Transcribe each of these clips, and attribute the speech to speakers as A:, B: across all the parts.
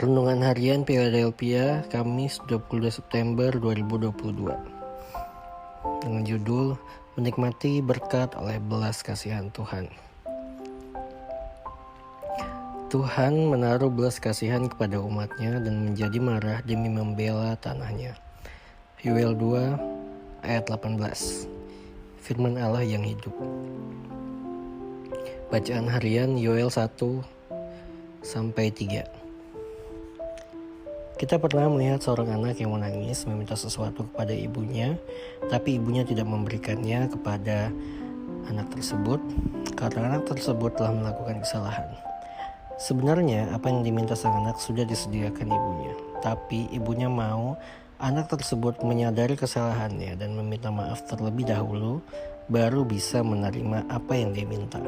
A: Renungan Harian Philadelphia, Kamis 22 September 2022 dengan judul Menikmati Berkat oleh Belas Kasihan Tuhan. Tuhan menaruh belas kasihan kepada umatnya dan menjadi marah demi membela tanahnya. Yoel 2 ayat 18. Firman Allah yang hidup. Bacaan harian Yoel 1 sampai 3. Kita pernah melihat seorang anak yang menangis meminta sesuatu kepada ibunya, tapi ibunya tidak memberikannya kepada anak tersebut karena anak tersebut telah melakukan kesalahan. Sebenarnya apa yang diminta sang anak sudah disediakan ibunya, tapi ibunya mau anak tersebut menyadari kesalahannya dan meminta maaf terlebih dahulu, baru bisa menerima apa yang dia minta.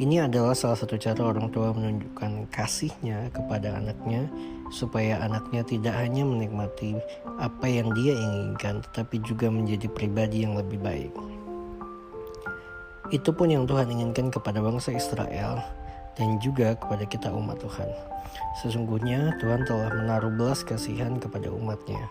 A: Ini adalah salah satu cara orang tua menunjukkan kasihnya kepada anaknya, supaya anaknya tidak hanya menikmati apa yang dia inginkan, tetapi juga menjadi pribadi yang lebih baik. Itu pun yang Tuhan inginkan kepada bangsa Israel dan juga kepada kita umat Tuhan. Sesungguhnya Tuhan telah menaruh belas kasihan kepada umatnya.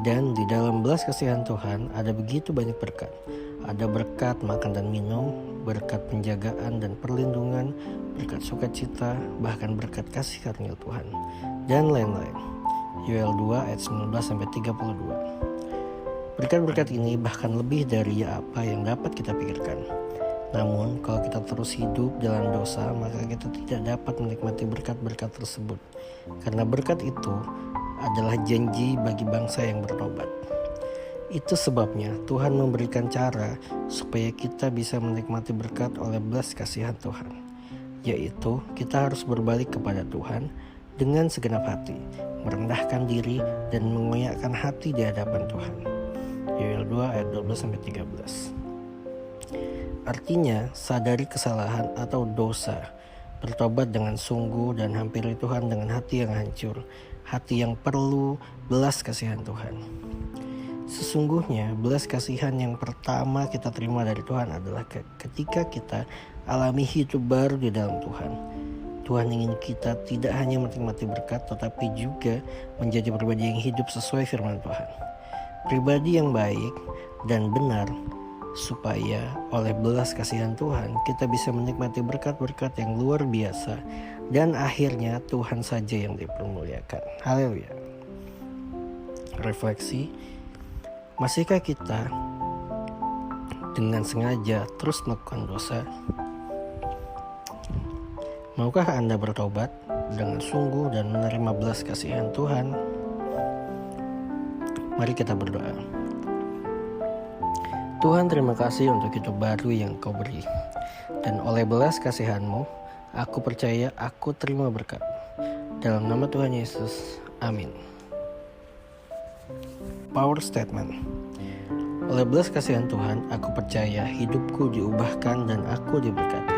A: Dan di dalam belas kasihan Tuhan ada begitu banyak berkat. Ada berkat makan dan minum, berkat penjagaan dan perlindungan, berkat sukacita, bahkan berkat kasih karunia Tuhan, dan lain-lain. Yoel 2 ayat 19-32. Berkat-berkat ini bahkan lebih dari apa yang dapat kita pikirkan. Namun kalau kita terus hidup dalam dosa, maka kita tidak dapat menikmati berkat-berkat tersebut. Karena berkat itu adalah janji bagi bangsa yang bertobat. Itu sebabnya Tuhan memberikan cara supaya kita bisa menikmati berkat oleh belas kasihan Tuhan, yaitu kita harus berbalik kepada Tuhan dengan segenap hati, merendahkan diri dan mengoyakkan hati di hadapan Tuhan. Yoel 2 ayat 12-13. Artinya sadari kesalahan atau dosa, bertobat dengan sungguh dan hampiri Tuhan dengan hati yang hancur, hati yang perlu belas kasihan Tuhan. Sesungguhnya belas kasihan yang pertama kita terima dari Tuhan adalah ketika kita alami hidup baru di dalam Tuhan. Tuhan ingin kita tidak hanya menikmati berkat, tetapi juga menjadi pribadi yang hidup sesuai firman Tuhan. Pribadi yang baik dan benar, supaya oleh belas kasihan Tuhan kita bisa menikmati berkat-berkat yang luar biasa, dan akhirnya Tuhan saja yang dipermuliakan. Haleluya. Refleksi. Masihkah kita dengan sengaja terus melakukan dosa? Maukah Anda bertobat dengan sungguh dan menerima belas kasihan Tuhan? Mari kita berdoa. Tuhan, terima kasih untuk hidup baru yang Kau beri. Dan oleh belas kasihan-Mu, aku percaya aku terima berkat. Dalam nama Tuhan Yesus, amin. Power Statement. Oleh belas kasihan Tuhan, aku percaya hidupku diubahkan dan aku diberkati.